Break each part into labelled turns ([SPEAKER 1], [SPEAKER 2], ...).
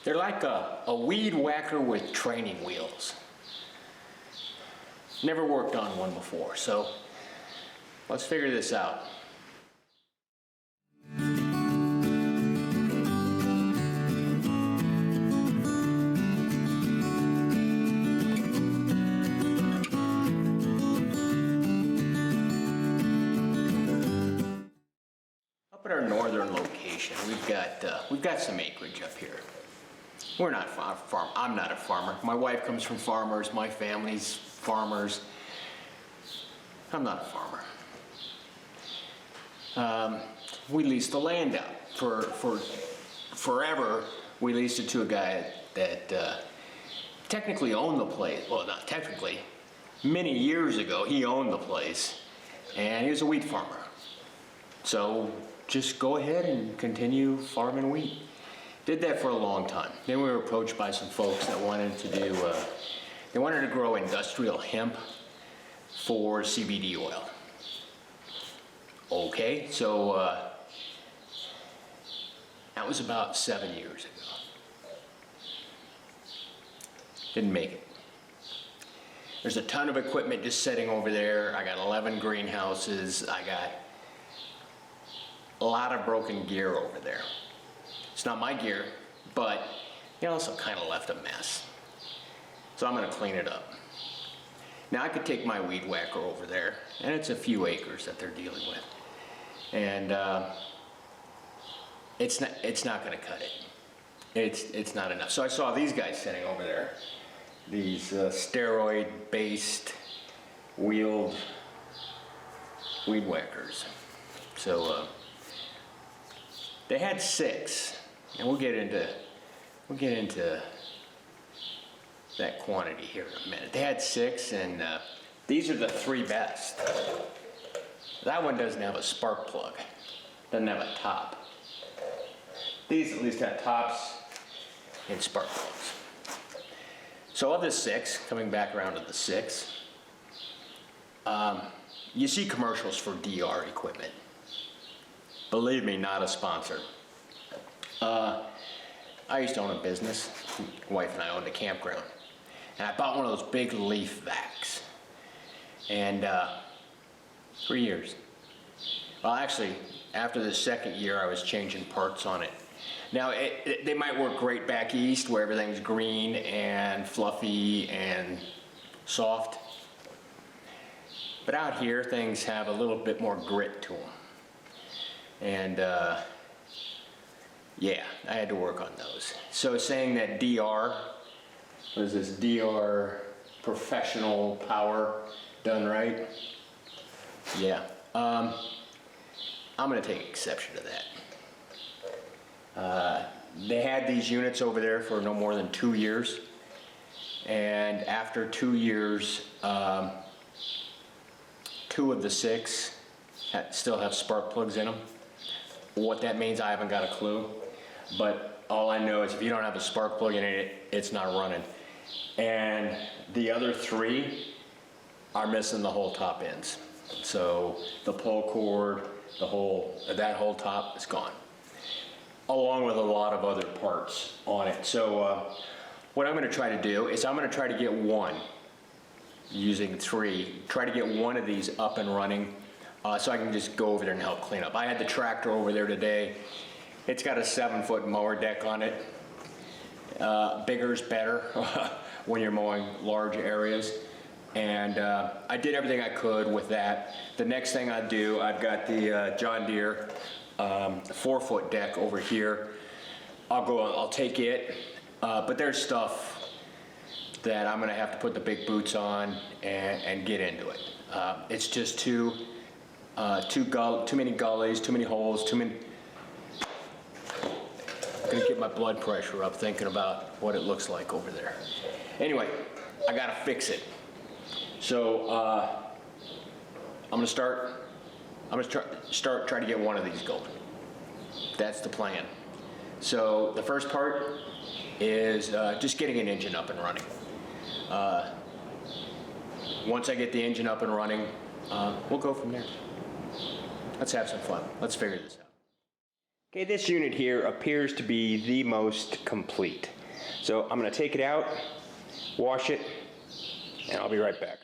[SPEAKER 1] They're like a weed whacker with training wheels. Never worked on one before, so let's figure this out. Up at our northern location, we've got some acreage up here. We're not farm. I'm not a farmer. My wife comes from farmers. My family's farmers. I'm not a farmer. We leased the land out for forever. We leased it to a guy that technically owned the place. Well, not technically. Many years ago, he owned the place, and he was a wheat farmer. So just go ahead and continue farming wheat. Did that for a long time. Then we were approached by some folks that wanted to do, they wanted to grow industrial hemp for CBD oil. Okay, so that was about 7 years ago. Didn't make it. There's a ton of equipment just sitting over there. I got 11 greenhouses. I got a lot of broken gear over there. It's not my gear, but it also kind of left a mess. So I'm gonna clean it up. Now I could take my weed whacker over there, and it's a few acres that they're dealing with. And it's not gonna cut it. It's not enough. So I saw these guys sitting over there. These steroid-based wheeled weed whackers. So they had 6. And we'll get into that quantity here in a minute. They had 6, and these are the 3 best. That one doesn't have a spark plug, doesn't have a top. These at least have tops and spark plugs. So of the 6, coming back around to the 6, you see commercials for DR equipment. Believe me, not a sponsor. I used to own a business. My wife and I owned a campground. And I bought one of those big leaf vacs. And 3 years. Well, actually, after the 2nd year, I was changing parts on it. Now, they might work great back east where everything's green and fluffy and soft. But out here, things have a little bit more grit to them. And yeah, I had to work on those. So saying that DR, what is this, DR professional power done right? Yeah, I'm gonna take exception to that. They had these units over there for no more than 2 years. And after 2 years, 2 of the 6 still have spark plugs in them. What that means, I haven't got a clue. But all I know is if you don't have a spark plug in it, it's not running. And the other 3 are missing the whole top ends. So the pull cord, that whole top is gone, along with a lot of other parts on it. So what I'm going to try to do is I'm going to try to get one, using 3, try to get one of these up and running so I can just go over there and help clean up. I had the tractor over there today. It's got a 7-foot mower deck on it. Bigger is better when you're mowing large areas. And I did everything I could with that. The next thing I do, I've got the John Deere 4-foot deck over here. I'll take it, but there's stuff that I'm gonna have to put the big boots on and get into it. It's just too many gullies, too many holes, I'm gonna get my blood pressure up thinking about what it looks like over there. Anyway, I gotta fix it. So I'm gonna try to get one of these going. That's the plan. So the first part is just getting an engine up and running. Once I get the engine up and running, we'll go from there. Let's have some fun. Let's figure this out.
[SPEAKER 2] Okay, this unit here appears to be the most complete. So I'm going to take it out, wash it, and I'll be right back.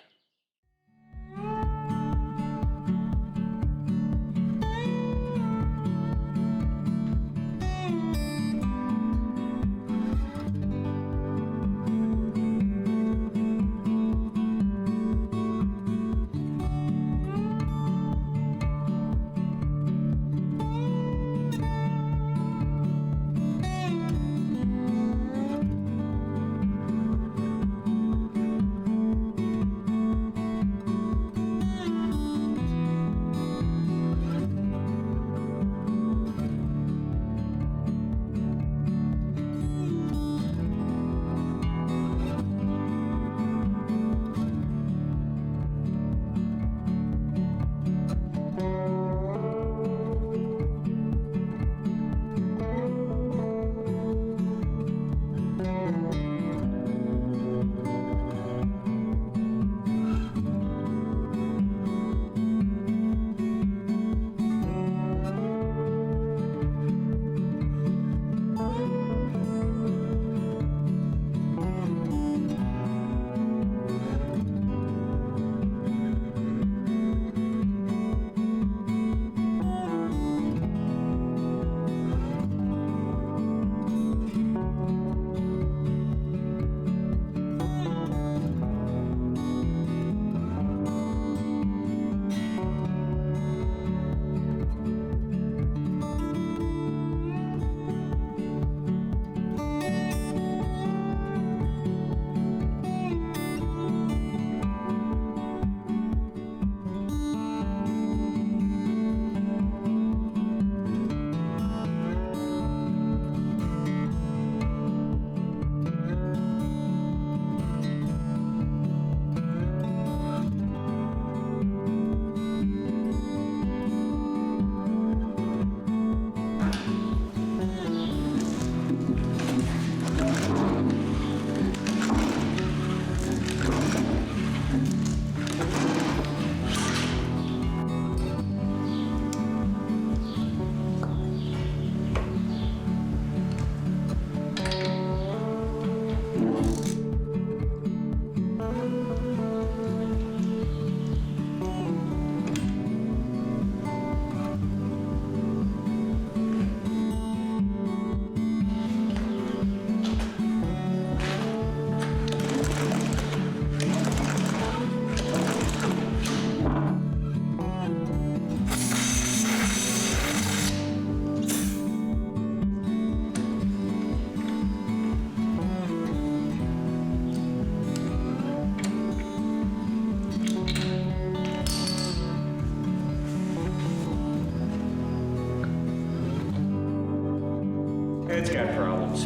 [SPEAKER 1] It's got problems.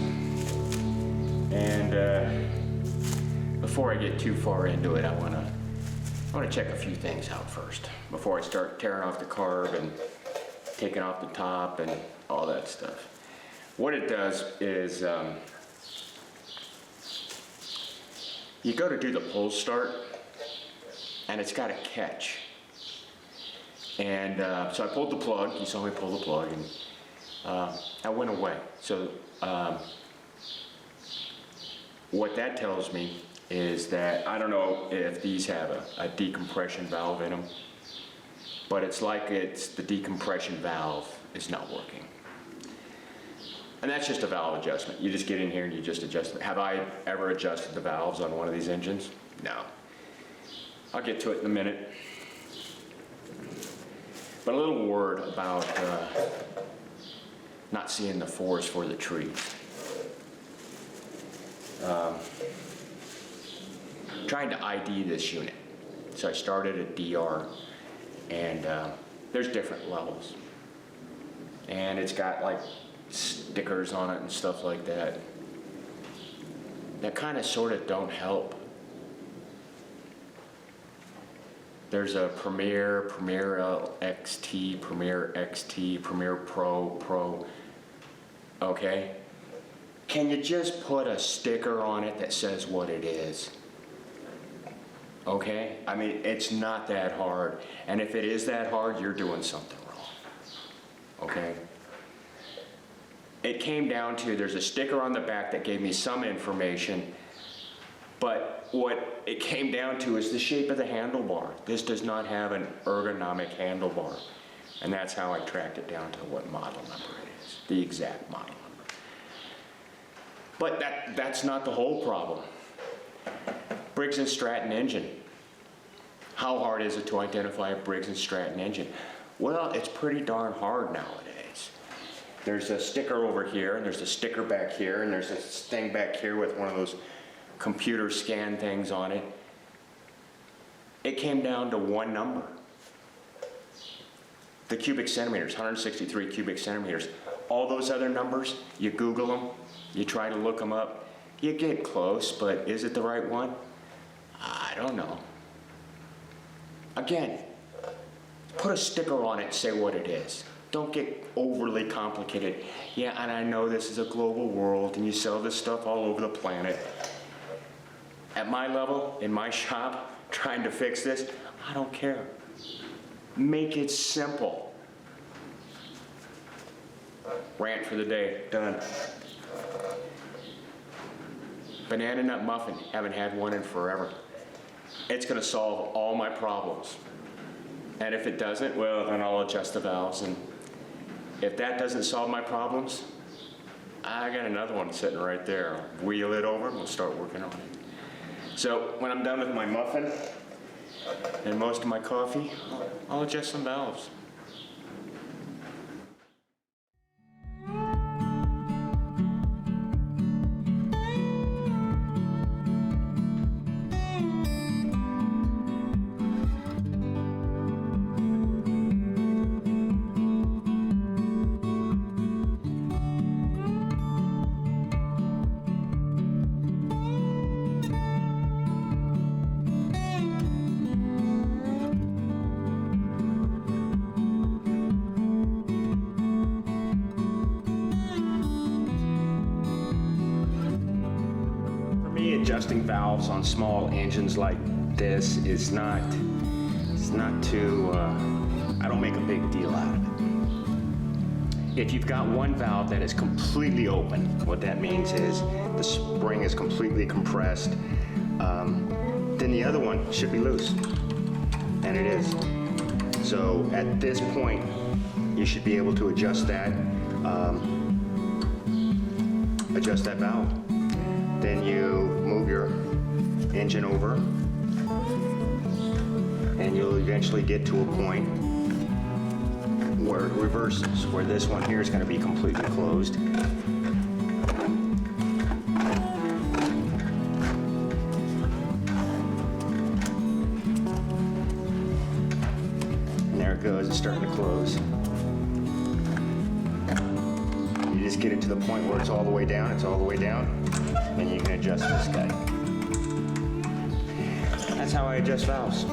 [SPEAKER 1] And before I get too far into it, I want to check a few things out first before I start tearing off the carb and taking off the top and all that stuff. What it does is you go to do the pull start and it's got a catch. And so I pulled the plug. You saw me pull the plug, and I went away. So what that tells me is that I don't know if these have a decompression valve in them, but it's like the decompression valve is not working. And that's just a valve adjustment. You just get in here and you just adjust it. Have I ever adjusted the valves on one of these engines? No. I'll get to it in a minute. But a little word about not seeing the forest for the trees. Trying to ID this unit. So I started at DR, and there's different levels. And it's got like stickers on it and stuff like that. That kind of sort of don't help. There's a Premier, Premier XT, Premier XT, Premier Pro, Pro. Okay? Can you just put a sticker on it that says what it is? Okay? I mean, it's not that hard. And if it is that hard, you're doing something wrong. Okay? it came down to, there's a sticker on the back that gave me some information, but what it came down to is the shape of the handlebar. This does not have an ergonomic handlebar. And that's how I tracked it down to what model number it is, the exact model number. But that's not the whole problem. Briggs and Stratton engine. How hard is it to identify a Briggs and Stratton engine? Well, it's pretty darn hard nowadays. There's a sticker over here, and there's a sticker back here, and there's this thing back here with one of those computer scan things on it. It came down to one number. The cubic centimeters, 163 cubic centimeters. All those other numbers, you Google them, you try to look them up, you get close, but is it the right one? I don't know. Again, put a sticker on it and say what it is. Don't get overly complicated. Yeah, and I know this is a global world and you sell this stuff all over the planet. At my level, in my shop, trying to fix this, I don't care. Make it simple. Rant for the day, done. Banana nut muffin, haven't had one in forever. It's gonna solve all my problems. And if it doesn't, well, then I'll adjust the valves. And if that doesn't solve my problems, I got another one sitting right there. I'll wheel it over and we'll start working on it. So when I'm done with my muffin and most of my coffee, I'll adjust some valves. Adjusting valves on small engines like this is not, it's not too, I don't make a big deal out of it. If you've got one valve that is completely open, what that means is the spring is completely compressed, then the other one should be loose, and it is. So at this point, you should be able to adjust that valve. Then you move your engine over and you'll eventually get to a point where it reverses, where this one here is going to be completely closed. And there it goes, it's starting to close. You just get it to the point where it's all the way down, and you can adjust this guy. That's how I adjust valves.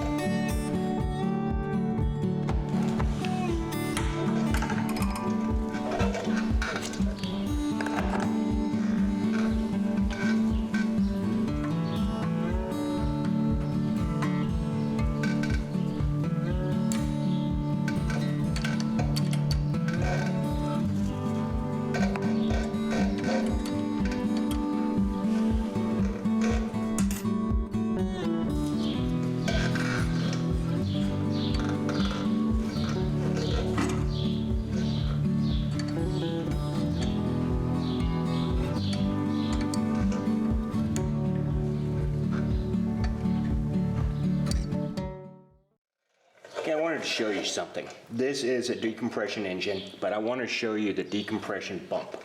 [SPEAKER 1] Okay, I wanted to show you something. This is a decompression engine, but I want to show you the decompression bump.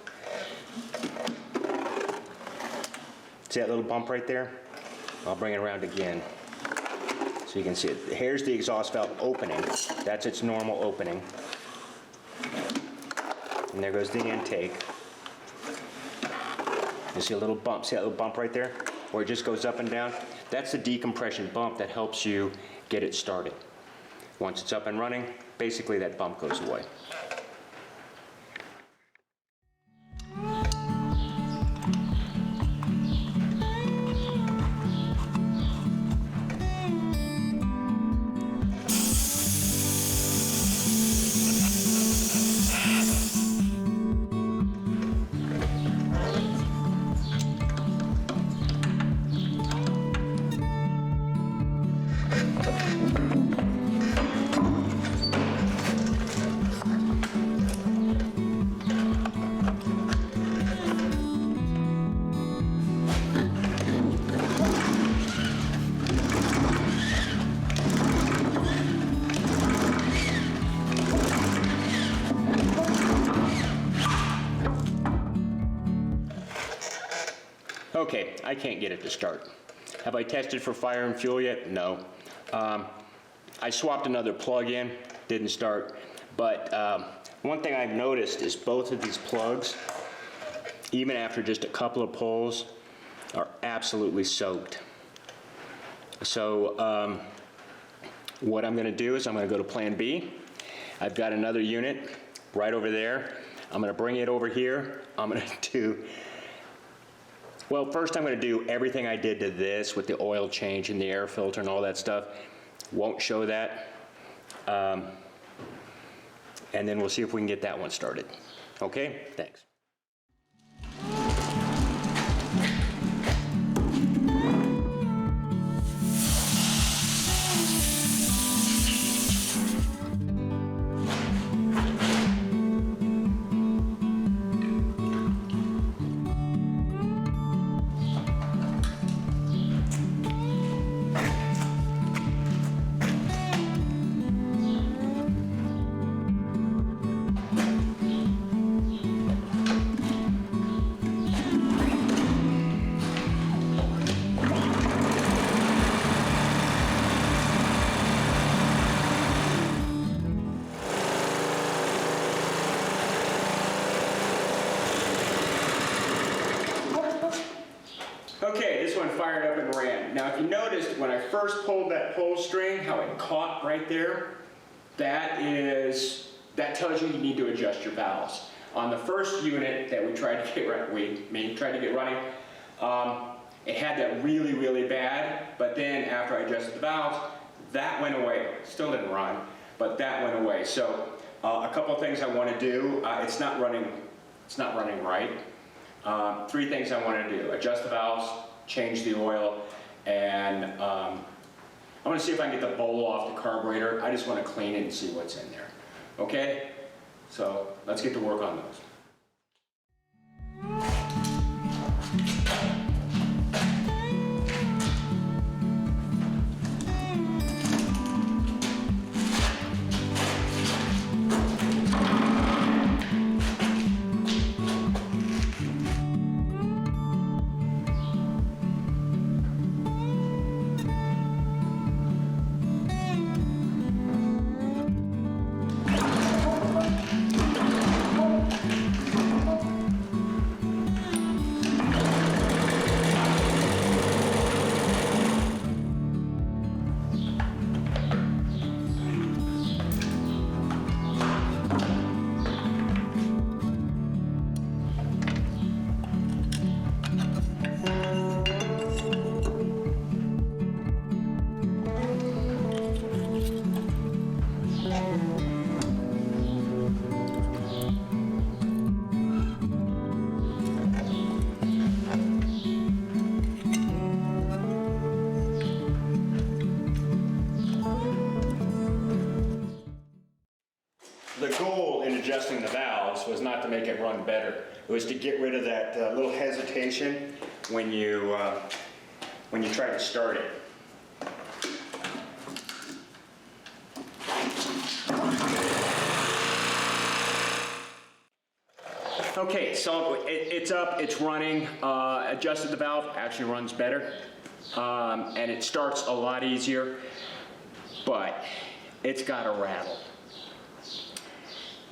[SPEAKER 1] See that little bump right there? I'll bring it around again so you can see it. Here's the exhaust valve opening. That's its normal opening. And there goes the intake. You see a little bump. See that little bump right there? Where it just goes up and down? That's the decompression bump that helps you get it started. Once it's up and running, basically that bump goes away. Okay, I can't get it to start. Have I tested for fire and fuel yet? No. I swapped another plug in, didn't start. But one thing I've noticed is both of these plugs, even after just a couple of pulls, are absolutely soaked. So what I'm gonna do is I'm gonna go to plan B. I've got another unit right over there. I'm gonna bring it over here. I'm gonna do, well, first I'm gonna do everything I did to this with the oil change and the air filter and all that stuff. Won't show that. And then we'll see if we can get that one started. Okay, thanks. Okay, this one fired up and ran. Now if you noticed when I first pulled that pull string, how it caught right there, that tells you need to adjust your valves. On the first unit that we tried to get running, it had that really, really bad, but then after I adjusted the valves, that went away. Still didn't run, but that went away. So a couple of things I want to do. It's not running right. 3 things I want to do: adjust the valves, change the oil, and I'm going to see if I can get the bowl off the carburetor. I just want to clean it and see what's in there. Okay? So let's get to work on those. The goal in adjusting the valves was not to make it run better. It was to get rid of that little hesitation when you try to start it. Okay, so it's up, it's running. Adjusted the valve, actually runs better, and it starts a lot easier, but it's got a rattle.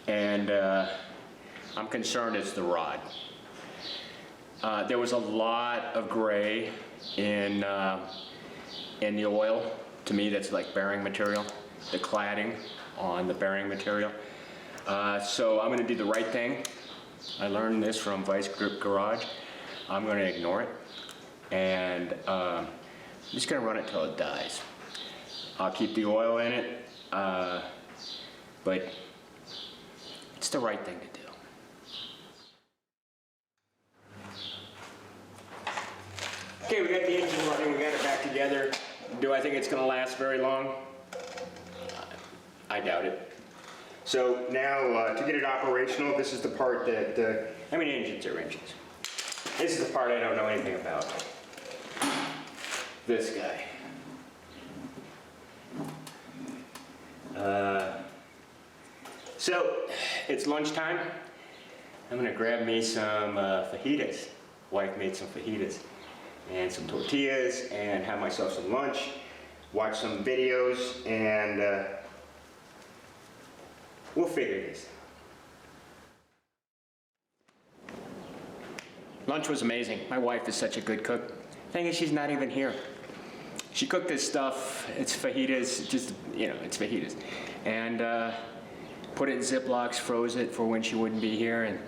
[SPEAKER 1] And I'm concerned it's the rod. There was a lot of gray in the oil. To me, that's like bearing material, the cladding on the bearing material. So I'm going to do the right thing. I learned this from Vice Grip Garage. I'm going to ignore it, and I'm just going to run it till it dies. I'll keep the oil in it, but it's the right thing to do. Okay, we got the engine running, we got it back together. Do I think it's going to last very long? I doubt it. So now, to get it operational, this is the part that, engines are engines. This is the part I don't know anything about. This guy. So, it's lunchtime. I'm gonna grab me some fajitas. Wife made some fajitas.
[SPEAKER 2] and some tortillas and have myself some lunch, watch some videos, and we'll figure this.
[SPEAKER 1] Lunch was amazing. My wife is such a good cook. Thing is, she's not even here. She cooked this stuff, it's fajitas, just, you know, it's fajitas. And put it in Ziplocs, froze it for when she wouldn't be here, and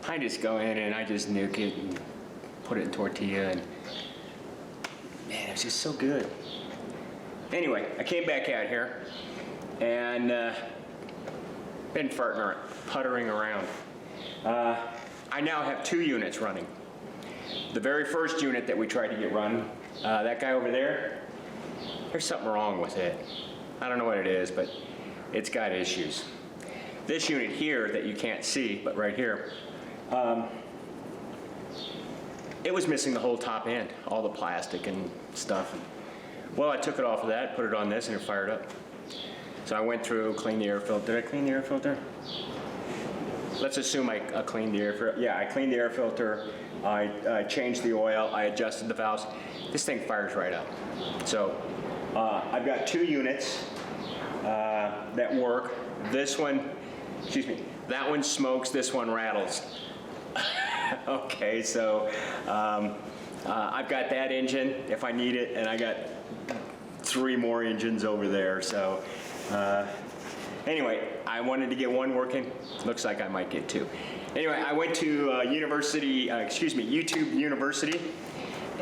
[SPEAKER 1] I just go in and I just nuke it and put it in tortilla, and man, it was just so good. Anyway, I came back out here and been puttering around. I now have 2 units running. The very first unit that we tried to get run, that guy over there, there's something wrong with it. I don't know what it is, but it's got issues. This unit here that you can't see, but right here, it was missing the whole top end, all the plastic and stuff. Well, I took it off of that, put it on this, and it fired up. So I went through, cleaned the air filter. Did I clean the air filter? Let's assume I cleaned the air filter. Yeah, I cleaned the air filter. I changed the oil. I adjusted the valves. This thing fires right up. So I've got 2 units that work. This one, excuse me, that one smokes, this one rattles. Okay, so I've got that engine if I need it, and I got 3 more engines over there. So anyway, I wanted to get one working. Looks like I might get 2. Anyway, I went to YouTube University,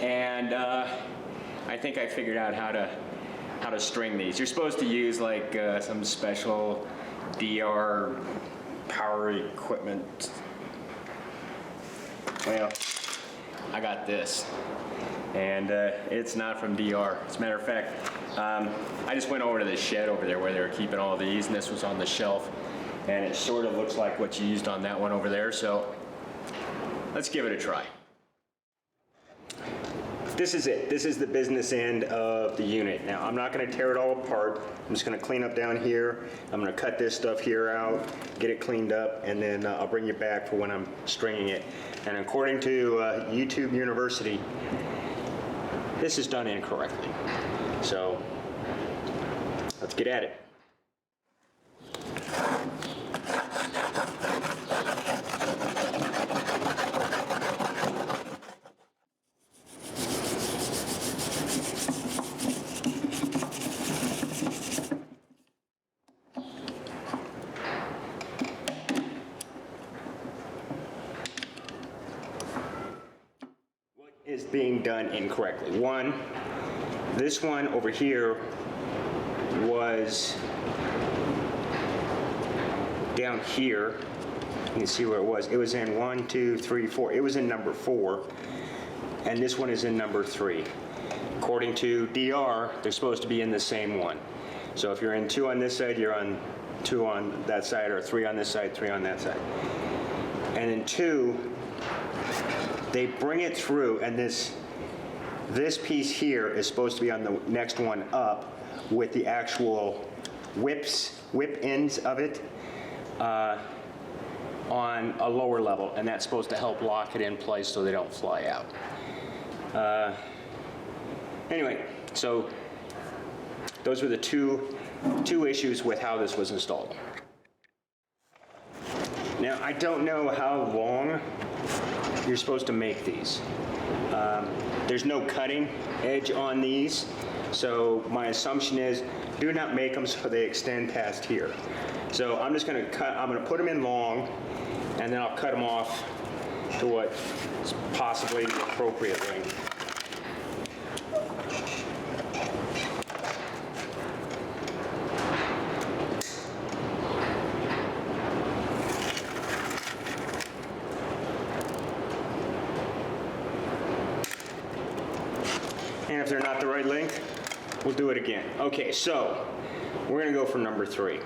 [SPEAKER 1] and I think I figured out how to string these. You're supposed to use like some special DR power equipment. Well, I got this, and it's not from DR. As a matter of fact, I just went over to the shed over there where they were keeping all these, and this was on the shelf, and it sort of looks like what you used on that one over there, so let's give it a try. This is it. This is the business end of the unit. Now, I'm not going to tear it all apart. I'm just going to clean up down here. I'm going to cut this stuff here out, get it cleaned up, and then I'll bring you back for when I'm stringing it. And according to YouTube University, this is done incorrectly. So let's get at it. Is being done incorrectly. One, this one over here was down here. You can see where it was. It was in 1, 2, 3, 4. It was in number 4, and this one is in number 3. According to DR, they're supposed to be in the same one. So if you're in 2 on this side, you're on 2 on that side, or 3 on this side, 3 on that side. And in 2, they bring it through, and this piece here is supposed to be on the next one up with the actual whip ends of it on a lower level, and that's supposed to help lock it in place so they don't fly out. Anyway, so those were the two issues with how this was installed. Now, I don't know how long you're supposed to make these. There's no cutting edge on these, so my assumption is do not make them so they extend past here. So I'm just going to put them in long, and then I'll cut them off to what is possibly the appropriate length. And if they're not the right length, we'll do it again. Okay, so we're going to go for number 3.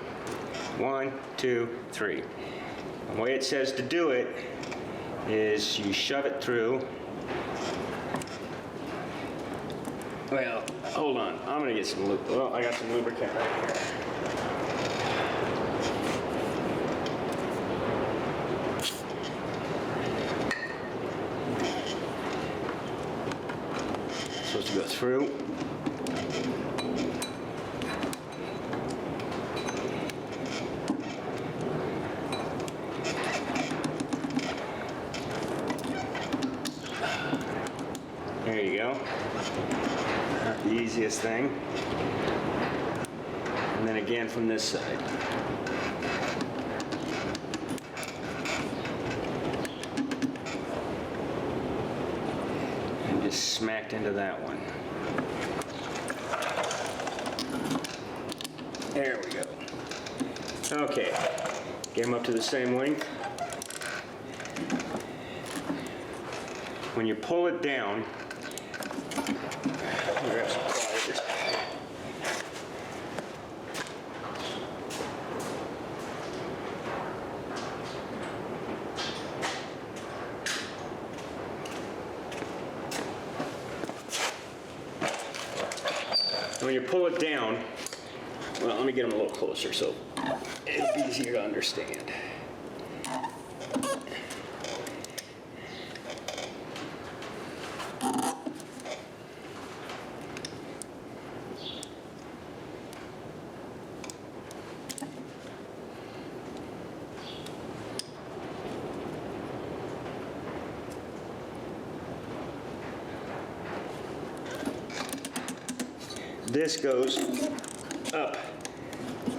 [SPEAKER 1] 1, 2, 3. The way it says to do it is you shove it through. Well, hold on. I'm going to get some lubricant. Well, I got some lubricant right here.
[SPEAKER 2] to go through. There you go. Not the easiest thing. And then again from this side. And just smacked into that one. There we go. Okay, get them up to the same length. When you pull it down, grab some pliers. When you pull it down, well, let me get them a little closer so it'll be easier to understand. This goes up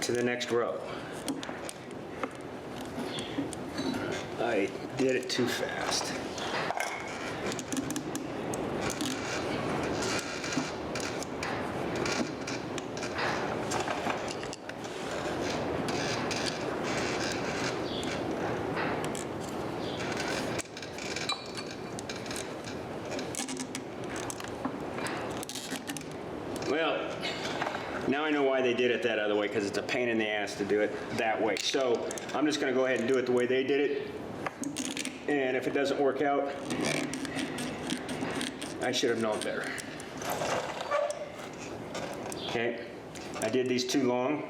[SPEAKER 2] to the next row. I did it too fast. Well, now I know why they did it that other way, because it's a pain in the ass to do it that way. So I'm just going to go ahead and do it the way they did it. And if it doesn't work out, I should have known better. Okay, I did these too long,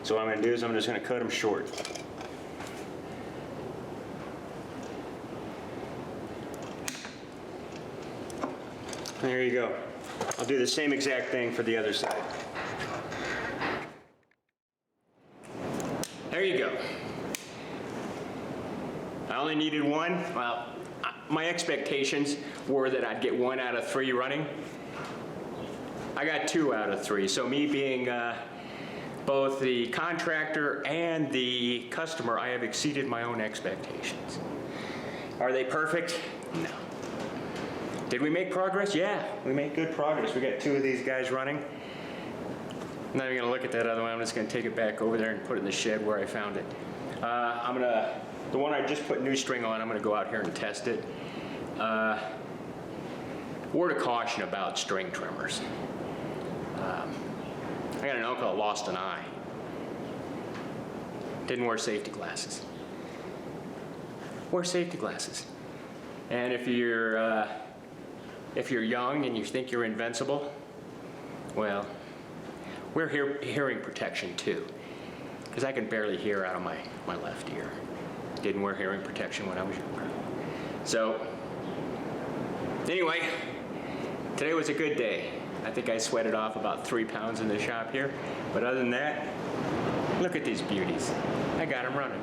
[SPEAKER 2] so what I'm going to do is I'm just going to cut them short. There you go. I'll do the same exact thing for the other side. There you go. I only needed one. Well, my expectations were that I'd get 1 out of 3 running. I got 2 out of 3. So me being both the contractor and the customer, I have exceeded my own expectations. Are they perfect? No. Did we make progress? Yeah, we made good progress. We got 2 of these guys running. I'm not even gonna look at that other one. I'm just gonna take it back over there and put it in the shed where I found it. The one I just put new string on, I'm gonna go out here and test it. Word of caution about string trimmers. I got an uncle that lost an eye. Didn't wear safety glasses. Wear safety glasses. And if you're young and you think you're invincible, well, wear hearing protection too, because I can barely hear out of my left ear. Didn't wear hearing protection when I was younger. So, anyway, today was a good day. I think I sweated off about 3 pounds in the shop here, but other than that, look at these beauties. I got them running.